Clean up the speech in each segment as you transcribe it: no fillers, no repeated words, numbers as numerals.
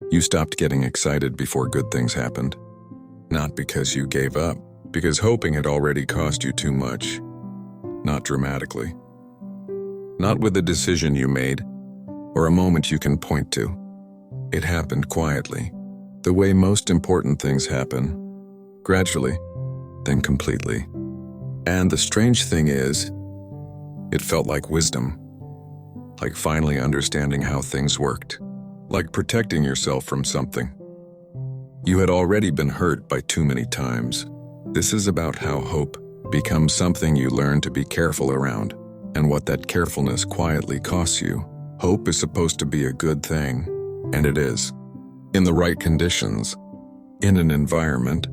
You stopped getting excited before good things happened. Not because you gave up, because hoping had already cost you too much. Not dramatically. Not with a decision you made, or a moment you can point to. It happened quietly, the way most important things happen, gradually, then completely. And the strange thing is, it felt like wisdom, like finally understanding how things worked, like protecting yourself from something. You had already been hurt by too many times. This is about how hope becomes something you learn to be careful around, and what that carefulness quietly costs you. Hope is supposed to be a good thing, and it is. In the right conditions, in an environment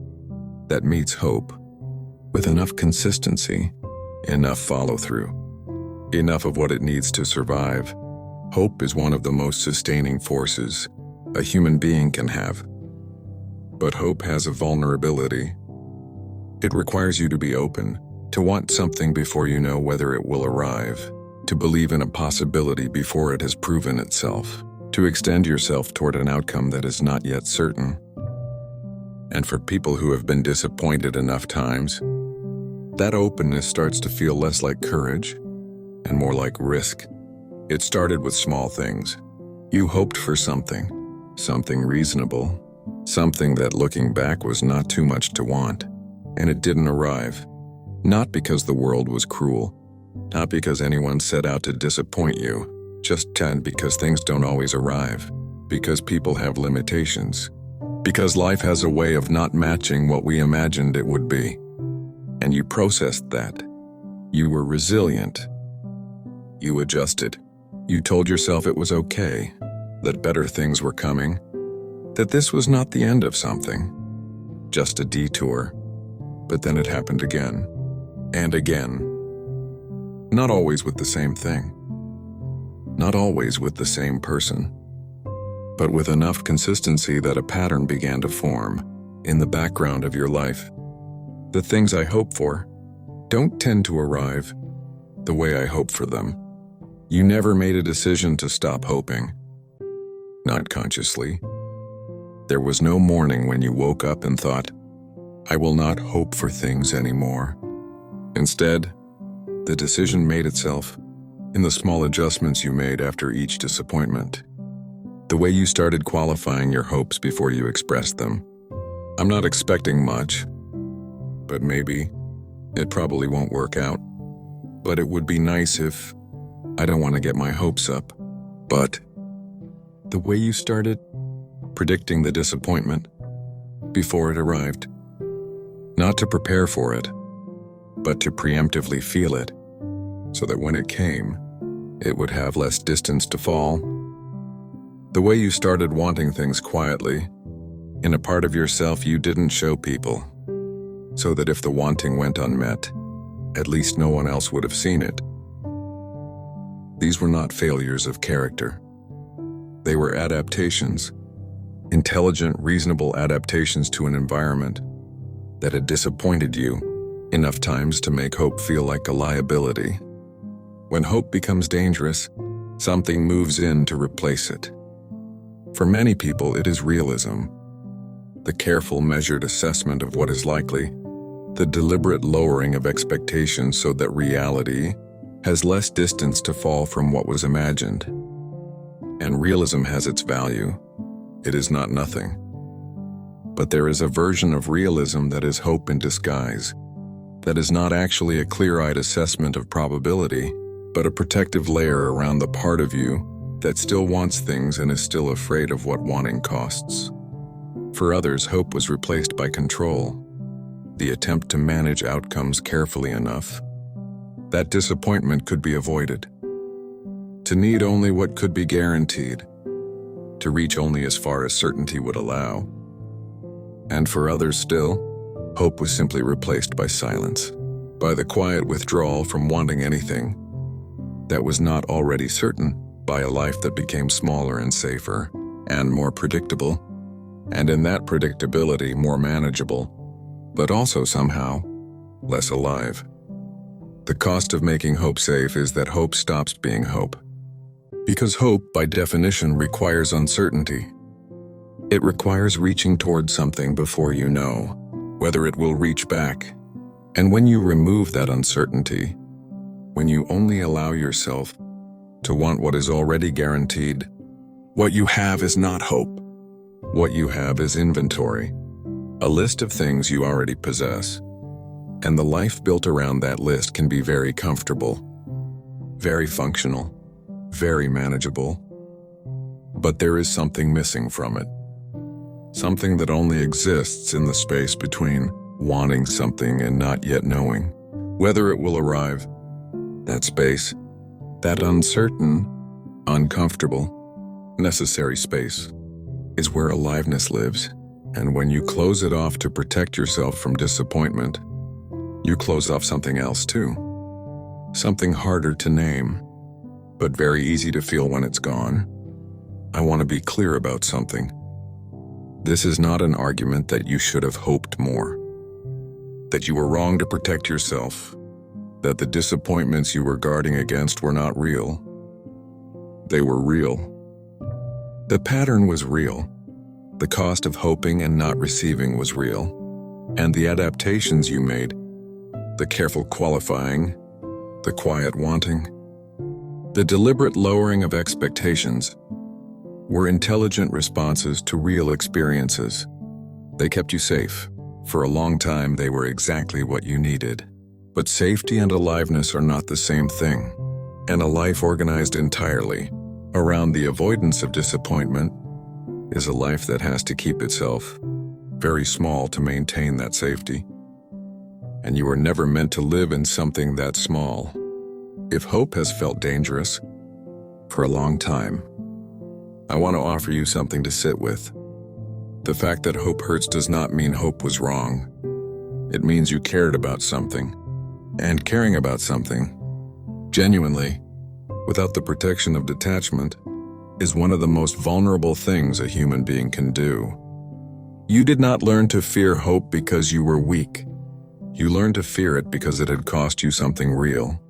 that meets hope, with enough consistency, enough follow-through, enough of what it needs to survive. Hope is one of the most sustaining forces a human being can have. But hope has a vulnerability. It requires you to be open, to want something before you know whether it will arrive, to believe in a possibility before it has proven itself, to extend yourself toward an outcome that is not yet certain. And for people who have been disappointed enough times, that openness starts to feel less like courage and more like risk. It started with small things. You hoped for something reasonable, something that looking back was not too much to want, and it didn't arrive. Not because the world was cruel, not because anyone set out to disappoint you, just because things don't always arrive, because people have limitations, because life has a way of not matching what we imagined it would be. And you processed that. You were resilient. You adjusted. You told yourself it was okay, that better things were coming, that this was not the end of something, just a detour. But then it happened again, and again. Not always with the same thing. Not always with the same person. But with enough consistency that a pattern began to form in the background of your life. The things I hope for don't tend to arrive the way I hope for them. You never made a decision to stop hoping. Not consciously. There was no morning when you woke up and thought, I will not hope for things anymore. Instead, the decision made itself in the small adjustments you made after each disappointment. The way you started qualifying your hopes before you expressed them. I'm not expecting much, but maybe it probably won't work out. But it would be nice if I don't want to get my hopes up. But the way you started predicting the disappointment before it arrived. Not to prepare for it, but to preemptively feel it, so that when it came, it would have less distance to fall. The way you started wanting things quietly, in a part of yourself you didn't show people, so that if the wanting went unmet, at least no one else would have seen it. These were not failures of character. They were adaptations, intelligent, reasonable adaptations to an environment that had disappointed you enough times to make hope feel like a liability. When hope becomes dangerous, something moves in to replace it. For many people, it is realism, the careful, measured assessment of what is likely, the deliberate lowering of expectations so that reality has less distance to fall from what was imagined. And realism has its value. It is not nothing. But there is a version of realism that is hope in disguise, that is not actually a clear-eyed assessment of probability, but a protective layer around the part of you that still wants things and is still afraid of what wanting costs. For others, hope was replaced by control, the attempt to manage outcomes carefully enough that disappointment could be avoided, to need only what could be guaranteed, to reach only as far as certainty would allow. And for others still, hope was simply replaced by silence, by the quiet withdrawal from wanting anything that was not already certain, by a life that became smaller and safer and more predictable, and in that predictability more manageable, but also somehow less alive. The cost of making hope safe is that hope stops being hope. Because hope, by definition, requires uncertainty. It requires reaching towards something before you know whether it will reach back. And when you remove that uncertainty, when you only allow yourself to want what is already guaranteed, what you have is not hope. What you have is inventory, a list of things you already possess. And the life built around that list can be very comfortable, very functional, very manageable. But there is something missing from it. Something that only exists in the space between wanting something and not yet knowing whether it will arrive. That space, that uncertain, uncomfortable, necessary space, is where aliveness lives. And when you close it off to protect yourself from disappointment, you close off something else too. Something harder to name, but very easy to feel when it's gone. I want to be clear about something. This is not an argument that you should have hoped more, that you were wrong to protect yourself, that the disappointments you were guarding against were not real. They were real. The pattern was real. The cost of hoping and not receiving was real. And the adaptations you made, the careful qualifying, the quiet wanting, the deliberate lowering of expectations, were intelligent responses to real experiences. They kept you safe. For a long time, they were exactly what you needed. But safety and aliveness are not the same thing. And a life organized entirely around the avoidance of disappointment is a life that has to keep itself very small to maintain that safety. And you were never meant to live in something that small. If hope has felt dangerous for a long time, I want to offer you something to sit with. The fact that hope hurts does not mean hope was wrong. It means you cared about something. And caring about something, genuinely, without the protection of detachment, is one of the most vulnerable things a human being can do. You did not learn to fear hope because you were weak. You learned to fear it because it had cost you something real.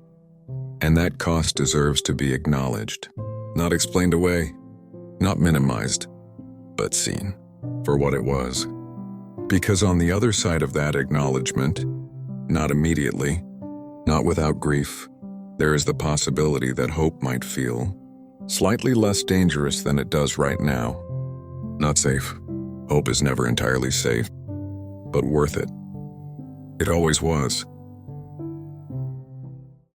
And that cost deserves to be acknowledged, not explained away, not minimized, but seen for what it was. Because on the other side of that acknowledgement, not immediately, not without grief, there is the possibility that hope might feel slightly less dangerous than it does right now. Not safe. Hope is never entirely safe, but worth it. It always was.